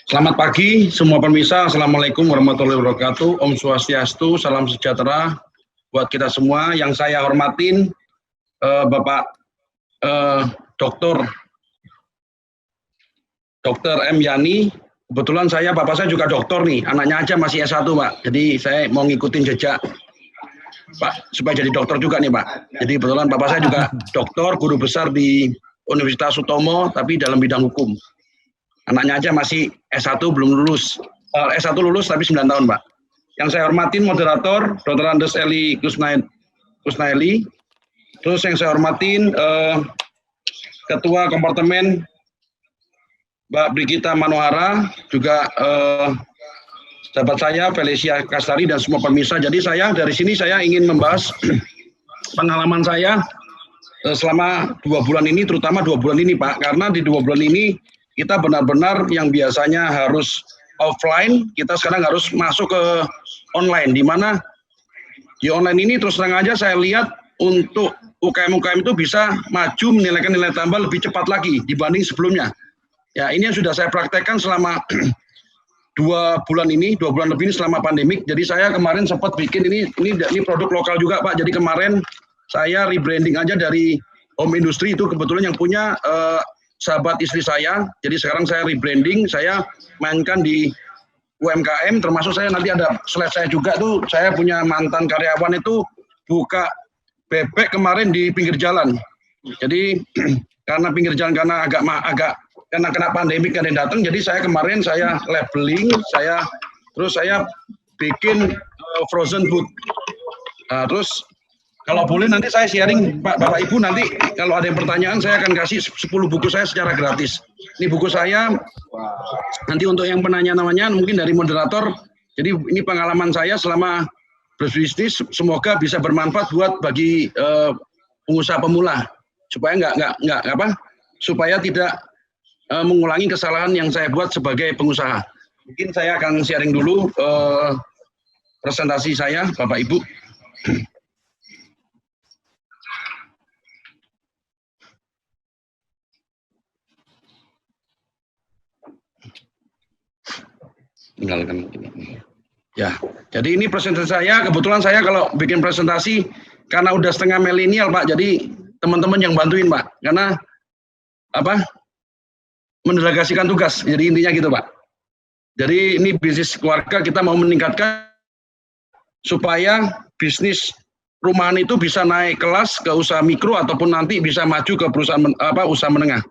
Selamat pagi semua pemirsa, Assalamualaikum warahmatullahi wabarakatuh, Om Swastiastu, salam sejahtera buat kita semua. Yang saya hormatin Bapak Dr. M. Yani, kebetulan Bapak saya juga dokter nih, anaknya aja masih S1 Pak, jadi saya mau ngikutin jejak Pak, supaya jadi dokter juga nih Pak. Jadi kebetulan Bapak saya juga dokter, guru besar di Universitas Sutomo, tapi dalam bidang hukum. Anaknya aja masih S1 belum lulus, S1 lulus tapi 9 tahun Pak. Yang saya hormatin moderator, Dr. Andes Eli Kusnaeli. Terus yang saya hormatin Ketua Kompartemen Mbak Brigita Manohara, juga sahabat saya Felicia Kastari dan semua pemirsa. Jadi dari sini saya ingin membahas pengalaman saya selama 2 bulan ini, terutama 2 bulan ini Pak, karena di 2 bulan ini kita benar-benar yang biasanya harus offline, kita sekarang harus masuk ke online, di mana di online ini terus terang aja saya lihat untuk UKM-UKM itu bisa maju menilaikan nilai tambah lebih cepat lagi dibanding sebelumnya. Ya, ini yang sudah saya praktekkan selama 2 bulan ini, 2 bulan lebih ini selama pandemik. Jadi saya kemarin sempat bikin ini produk lokal juga Pak. Jadi kemarin saya rebranding aja dari home industry, itu kebetulan yang punya sahabat istri saya. Jadi sekarang saya rebranding, saya mainkan di UMKM, termasuk saya nanti ada slide saya juga tuh, saya punya mantan karyawan itu buka bebek kemarin di pinggir jalan. Jadi karena pinggir jalan, karena agak kena pandemik kan yang datang, jadi saya kemarin labeling, terus saya bikin frozen food. Nah, terus kalau boleh nanti saya sharing Pak, Bapak Ibu, nanti kalau ada yang pertanyaan saya akan kasih 10 buku saya secara gratis. Ini buku saya, nanti untuk yang penanya namanya mungkin dari moderator. Jadi ini pengalaman saya selama berbisnis, semoga bisa bermanfaat bagi pengusaha pemula, supaya supaya tidak mengulangi kesalahan yang saya buat sebagai pengusaha. Mungkin saya akan sharing dulu presentasi saya, Bapak Ibu. Tinggalkan ini. Ya, jadi ini presentasi saya. Kebetulan saya kalau bikin presentasi karena udah setengah milenial Pak, jadi teman-teman yang bantuin Pak, karena mendelegasikan tugas. Jadi intinya gitu Pak. Jadi ini bisnis keluarga, kita mau meningkatkan supaya bisnis rumahan itu bisa naik kelas ke usaha mikro ataupun nanti bisa maju ke perusahaan usaha menengah.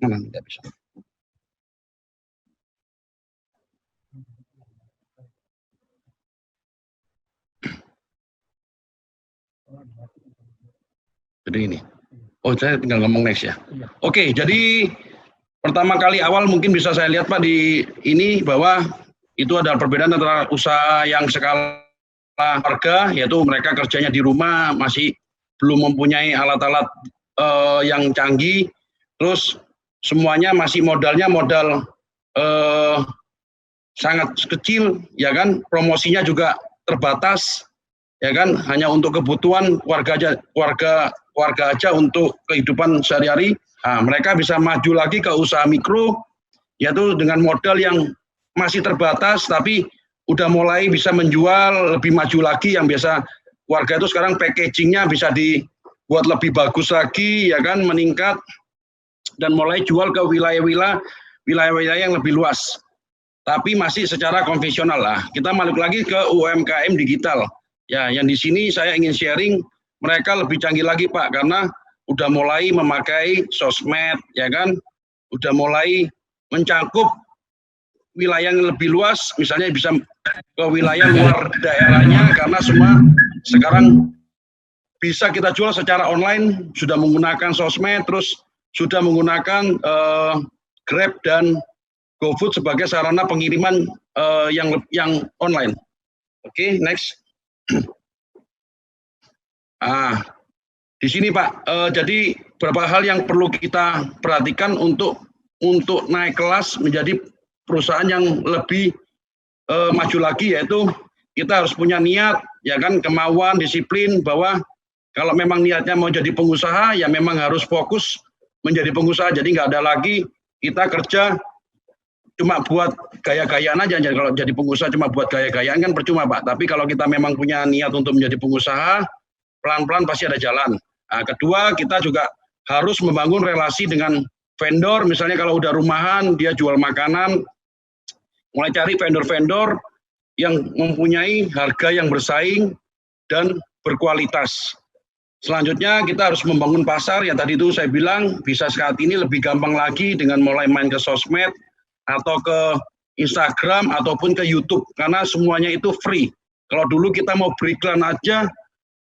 Mana tidak bisa. Jadi ini. Oh, saya tinggal ngomong next ya. Oke, jadi pertama kali awal mungkin bisa saya lihat Pak di ini bahwa itu adalah perbedaan antara usaha yang skala warga, yaitu mereka kerjanya di rumah, masih belum mempunyai alat-alat yang canggih, terus semuanya masih modalnya modal sangat kecil, ya kan, promosinya juga terbatas, ya kan, hanya untuk kebutuhan warga aja untuk kehidupan sehari-hari. Nah, mereka bisa maju lagi ke usaha mikro, yaitu dengan modal yang masih terbatas, tapi udah mulai bisa menjual lebih maju lagi, yang biasa warga itu sekarang packagingnya bisa dibuat lebih bagus lagi, ya kan, meningkat, dan mulai jual ke wilayah-wilayah yang lebih luas. Tapi masih secara konvensional lah. Kita balik lagi ke UMKM digital. Ya, yang di sini saya ingin sharing, mereka lebih canggih lagi Pak, karena udah mulai memakai sosmed, ya kan, udah mulai mencangkup wilayah yang lebih luas, misalnya bisa ke wilayah luar daerahnya, karena semua sekarang bisa kita jual secara online, sudah menggunakan sosmed, terus sudah menggunakan Grab dan GoFood sebagai sarana pengiriman yang online. Oke, next. Di sini Pak, jadi beberapa hal yang perlu kita perhatikan untuk naik kelas menjadi perusahaan yang lebih maju lagi, yaitu kita harus punya niat, ya kan, kemauan, disiplin, bahwa kalau memang niatnya mau jadi pengusaha, ya memang harus fokus menjadi pengusaha. Jadi nggak ada lagi kita kerja cuma buat gaya-gayaan aja. Kalau jadi pengusaha cuma buat gaya-gayaan kan percuma Pak. Tapi kalau kita memang punya niat untuk menjadi pengusaha, pelan-pelan pasti ada jalan. Nah, kedua, kita juga harus membangun relasi dengan vendor. Misalnya kalau udah rumahan, dia jual makanan, mulai cari vendor-vendor yang mempunyai harga yang bersaing dan berkualitas. Selanjutnya kita harus membangun pasar yang tadi itu saya bilang bisa saat ini lebih gampang lagi dengan mulai main ke sosmed atau ke Instagram ataupun ke YouTube karena semuanya itu free. Kalau dulu kita mau beriklan aja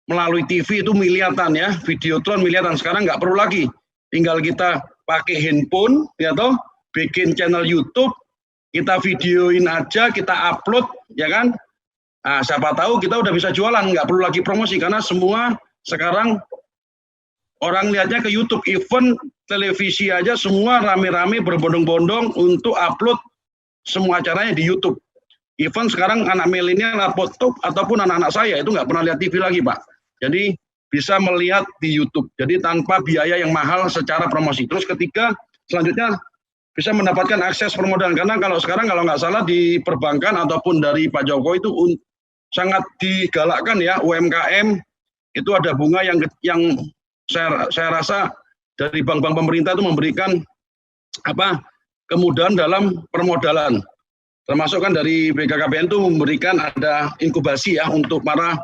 melalui TV itu miliaran ya, Videotron miliaran. Sekarang nggak perlu lagi, tinggal kita pakai handphone ya toh, bikin channel YouTube, kita videoin aja, kita upload ya kan. Nah, siapa tahu kita udah bisa jualan, nggak perlu lagi promosi karena semua sekarang orang lihatnya ke YouTube, even televisi aja semua rame-rame berbondong-bondong untuk upload semua acaranya di YouTube. Even sekarang anak milenial laptop ataupun anak-anak saya itu nggak pernah lihat TV lagi Pak. Jadi bisa melihat di YouTube. Jadi tanpa biaya yang mahal secara promosi. Terus ketiga, selanjutnya bisa mendapatkan akses permodalan karena kalau sekarang kalau nggak salah di perbankan ataupun dari Pak Jokowi itu sangat digalakkan ya UMKM. Itu ada bunga yang saya rasa dari bank-bank pemerintah itu memberikan kemudahan dalam permodalan. Termasuk kan dari BKKBN itu memberikan ada inkubasi ya untuk para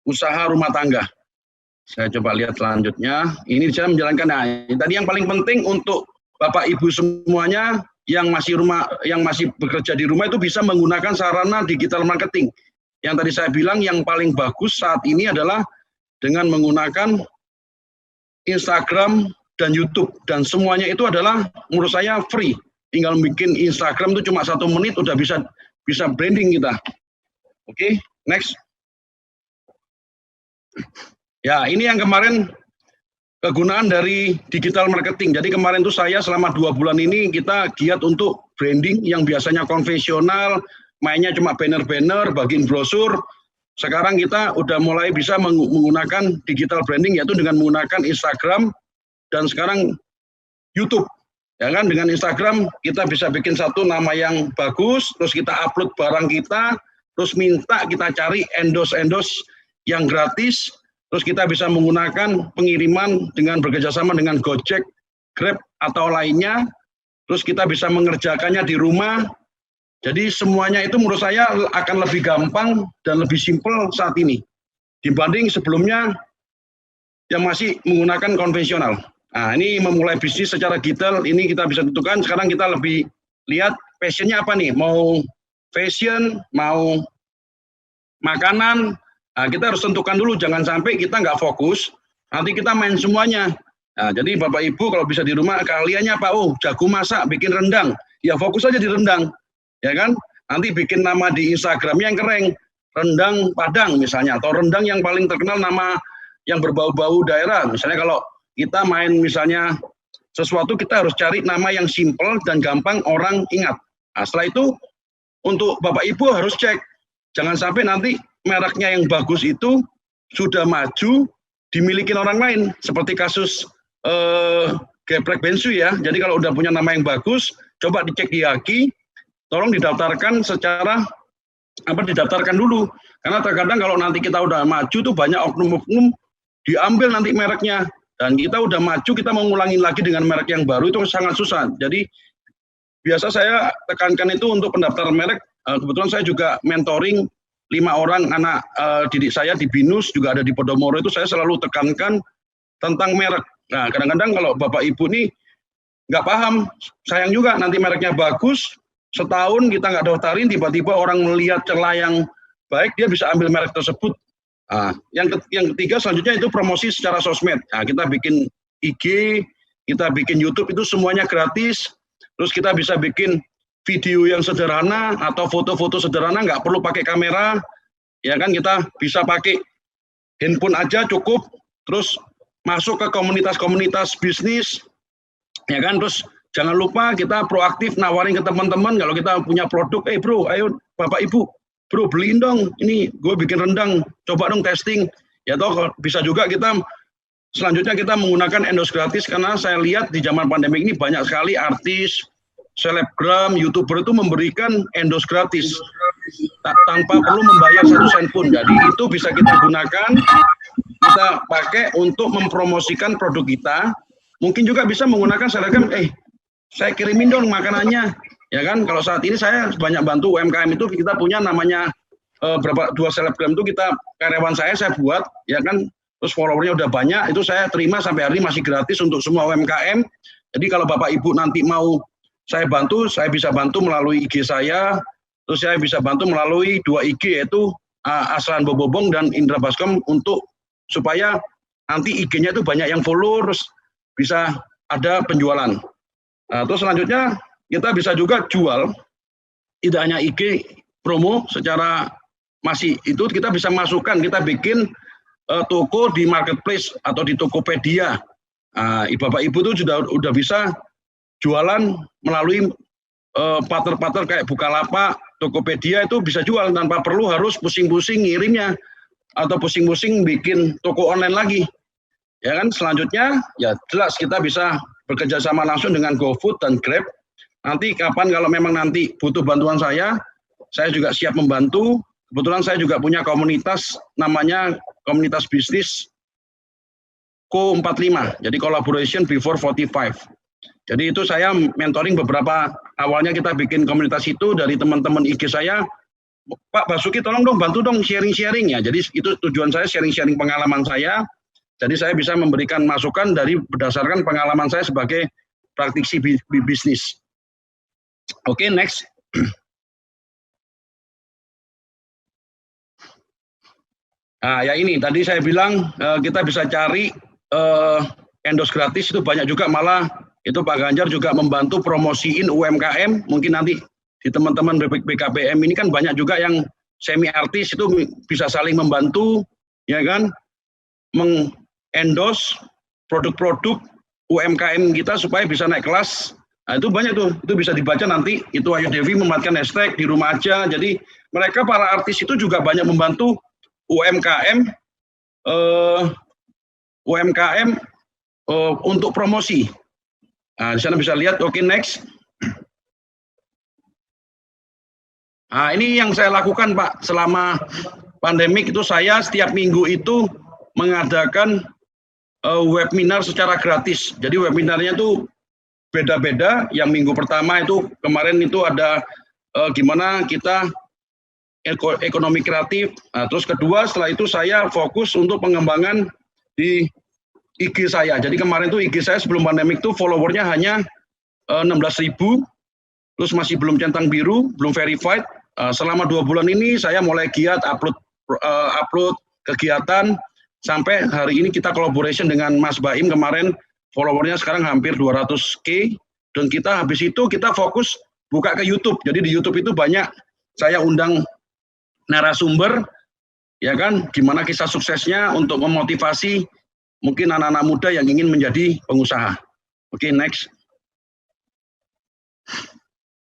usaha rumah tangga. Saya coba lihat selanjutnya. Ini saya menjalankan. Nah, tadi yang paling penting untuk Bapak Ibu semuanya yang masih bekerja di rumah itu bisa menggunakan sarana digital marketing. Yang tadi saya bilang yang paling bagus saat ini adalah dengan menggunakan Instagram dan YouTube dan semuanya itu adalah menurut saya free. Tinggal bikin Instagram itu cuma 1 menit udah bisa branding kita. Oke, next. Ya, ini yang kemarin kegunaan dari digital marketing. Jadi kemarin itu saya selama 2 bulan ini kita giat untuk branding yang biasanya konvensional, mainnya cuma banner-banner, bagiin brosur. Sekarang kita udah mulai bisa menggunakan digital branding yaitu dengan menggunakan Instagram dan sekarang YouTube. Ya kan, dengan Instagram kita bisa bikin satu nama yang bagus, terus kita upload barang kita, terus minta kita cari endorse yang gratis, terus kita bisa menggunakan pengiriman dengan bekerjasama dengan Gojek, Grab atau lainnya, terus kita bisa mengerjakannya di rumah. Jadi semuanya itu menurut saya akan lebih gampang dan lebih simpel saat ini dibanding sebelumnya yang masih menggunakan konvensional. Nah, ini memulai bisnis secara digital, ini kita bisa tentukan. Sekarang kita lebih lihat passionnya apa nih, mau fashion, mau makanan. Nah, kita harus tentukan dulu, jangan sampai kita nggak fokus, nanti kita main semuanya. Nah, jadi Bapak Ibu kalau bisa di rumah, keahliannya apa? Oh, jago masak, bikin rendang. Ya fokus aja di rendang. Ya kan, nanti bikin nama di Instagramnya yang keren, rendang Padang misalnya, atau rendang yang paling terkenal nama yang berbau-bau daerah. Misalnya kalau kita main misalnya sesuatu, kita harus cari nama yang simple dan gampang orang ingat. Nah, setelah itu untuk Bapak Ibu harus cek, jangan sampai nanti mereknya yang bagus itu sudah maju dimiliki orang lain, seperti kasus Geprek Bensu ya. Jadi kalau udah punya nama yang bagus, coba dicek di Haki, tolong didaftarkan secara didaftarkan dulu, karena terkadang kalau nanti kita udah maju tuh banyak oknum-oknum diambil nanti mereknya, dan kita udah maju kita mau ngulangin lagi dengan merek yang baru itu sangat susah. Jadi biasa saya tekankan itu untuk pendaftaran merek. Kebetulan saya juga mentoring 5 orang anak didik saya di BINUS, juga ada di Podomoro, itu saya selalu tekankan tentang merek. Nah, kadang-kadang kalau Bapak Ibu nih nggak paham, sayang juga nanti mereknya bagus, setahun kita nggak daftarin, tiba-tiba orang melihat celah yang baik, dia bisa ambil merek tersebut. Nah, yang ketiga selanjutnya itu promosi secara sosmed. Nah, kita bikin IG, kita bikin YouTube, itu semuanya gratis. Terus kita bisa bikin video yang sederhana atau foto-foto sederhana, nggak perlu pakai kamera. Ya kan, kita bisa pakai handphone aja cukup. Terus masuk ke komunitas-komunitas bisnis. Ya kan, terus jangan lupa kita proaktif nawarin ke teman-teman kalau kita punya produk, bro, ayo Bapak Ibu, bro beliin dong, ini gue bikin rendang, coba dong testing. Ya toh bisa juga kita selanjutnya kita menggunakan endorse gratis, karena saya lihat di zaman pandemi ini banyak sekali artis, selebgram, YouTuber itu memberikan endorse gratis tanpa perlu membayar 1 sen pun. Jadi itu bisa kita gunakan, kita pakai untuk mempromosikan produk kita. Mungkin juga bisa menggunakan selebgram, saya kirimin dong makanannya, ya kan? Kalau saat ini saya banyak bantu UMKM itu, kita punya namanya dua selebgram itu karyawan saya buat, ya kan? Terus followernya udah banyak, itu saya terima sampai hari ini masih gratis untuk semua UMKM. Jadi kalau Bapak Ibu nanti mau saya bantu, saya bisa bantu melalui IG saya, terus saya bisa bantu melalui 2 IG yaitu Aslan Bobobong dan Indra Baskom untuk supaya nanti IG-nya itu banyak yang follow, terus bisa ada penjualan. Terus selanjutnya kita bisa juga jual, tidak hanya IG promo secara masih itu kita bisa masukkan, kita bikin toko di marketplace atau di Tokopedia. Bapak Ibu itu udah bisa jualan melalui partner-partner kayak Bukalapak, Tokopedia itu bisa jual tanpa perlu harus pusing-pusing ngirimnya atau pusing-pusing bikin toko online lagi. Ya kan, selanjutnya ya jelas kita bisa bekerja sama langsung dengan GoFood dan Grab. Nanti kapan kalau memang nanti butuh bantuan saya juga siap membantu. Kebetulan saya juga punya komunitas namanya komunitas bisnis Co45. Jadi collaboration before 45. Jadi itu saya mentoring beberapa, awalnya kita bikin komunitas itu dari teman-teman IG saya. Pak Basuki tolong dong bantu dong sharing-sharing ya. Jadi itu tujuan saya sharing-sharing pengalaman saya. Jadi saya bisa memberikan masukan dari berdasarkan pengalaman saya sebagai praktisi bisnis. Oke, next. Nah, ya ini tadi saya bilang kita bisa cari endorse gratis itu banyak juga, malah itu Pak Ganjar juga membantu promosiin UMKM. Mungkin nanti di teman-teman BKPM ini kan banyak juga yang semi artis itu bisa saling membantu, ya kan, endorse produk-produk UMKM kita supaya bisa naik kelas. Nah, itu banyak tuh, itu bisa dibaca nanti, itu Ayu Devi memanfaatkan hashtag di rumah aja. Jadi mereka para artis itu juga banyak membantu UMKM untuk promosi. Nah, di sana bisa lihat, oke, next. Nah, ini yang saya lakukan Pak, selama pandemik itu saya setiap minggu itu mengadakan webinar secara gratis. Jadi webinarnya itu beda-beda. Yang minggu pertama itu kemarin itu ada gimana kita ekonomi kreatif. Nah, terus kedua setelah itu saya fokus untuk pengembangan di IG saya. Jadi kemarin itu IG saya sebelum pandemik itu followernya hanya 16.000, terus masih belum centang biru, belum verified. Selama 2 bulan ini saya mulai giat upload kegiatan. Sampai hari ini kita collaboration dengan Mas Baim, kemarin followernya sekarang hampir 200K, dan kita habis itu kita fokus buka ke YouTube. Jadi di YouTube itu banyak saya undang narasumber, ya kan, gimana kisah suksesnya untuk memotivasi mungkin anak-anak muda yang ingin menjadi pengusaha. Oke, next.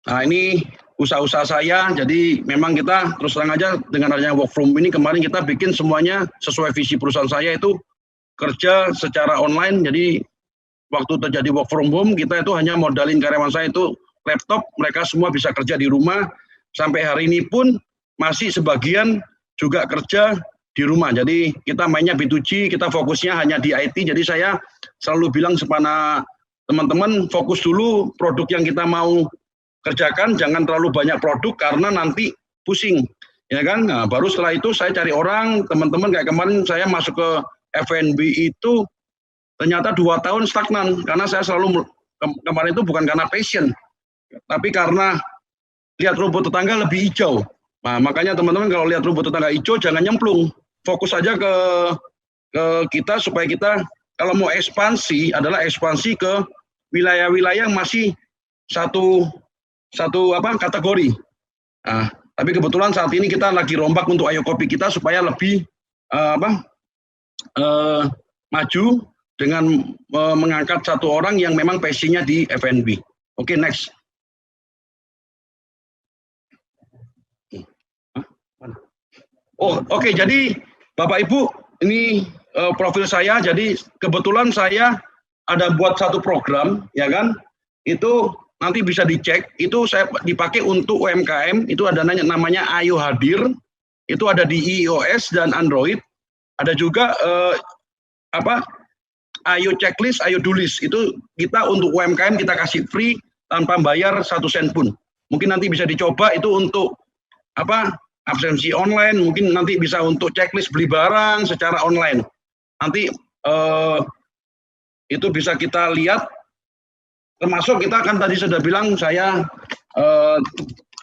Nah, ini usaha-usaha saya. Jadi memang kita terus terang aja dengan adanya work from ini kemarin kita bikin semuanya sesuai visi perusahaan saya itu kerja secara online. Jadi waktu terjadi work from home kita itu hanya modalin karyawan saya itu laptop, mereka semua bisa kerja di rumah. Sampai hari ini pun masih sebagian juga kerja di rumah. Jadi kita mainnya B2G, kita fokusnya hanya di IT. Jadi saya selalu bilang kepada teman-teman, fokus dulu produk yang kita mau kerjakan, jangan terlalu banyak produk karena nanti pusing, ya kan. Nah, baru setelah itu saya cari orang, teman-teman kayak kemarin saya masuk ke F&B itu ternyata 2 tahun stagnan karena saya selalu kemarin itu bukan karena passion, tapi karena lihat rumput tetangga lebih hijau. Nah, makanya teman-teman kalau lihat rumput tetangga hijau jangan nyemplung, fokus aja ke kita supaya kita kalau mau ekspansi adalah ekspansi ke wilayah-wilayah yang masih satu kategori. Nah, tapi kebetulan saat ini kita lagi rombak untuk Ayo Kopi kita supaya lebih maju dengan mengangkat satu orang yang memang passionnya di F&B. Oke, next. Oke, jadi Bapak Ibu ini profil saya. Jadi kebetulan saya ada buat satu program, ya kan? Itu nanti bisa dicek, itu saya dipakai untuk UMKM, itu ada namanya Ayo Hadir, itu ada di iOS dan Android, ada juga Ayo Checklist, Ayo Dulis, itu kita untuk UMKM kita kasih free tanpa bayar 1 sen pun. Mungkin nanti bisa dicoba itu untuk absensi online, mungkin nanti bisa untuk checklist beli barang secara online. Nanti itu bisa kita lihat. Termasuk kita kan tadi sudah bilang saya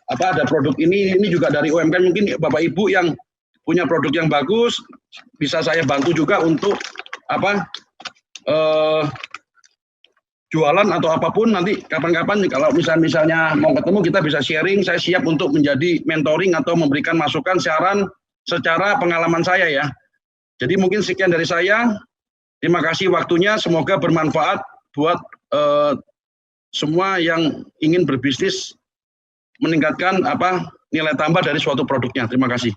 ada produk ini juga dari UMKM, mungkin Bapak Ibu yang punya produk yang bagus bisa saya bantu juga untuk jualan atau apapun. Nanti kapan-kapan kalau misalnya mau ketemu kita bisa sharing, saya siap untuk menjadi mentoring atau memberikan masukan saran secara pengalaman saya ya. Jadi mungkin sekian dari saya. Terima kasih waktunya, semoga bermanfaat buat semua yang ingin berbisnis meningkatkan nilai tambah dari suatu produknya. Terima kasih.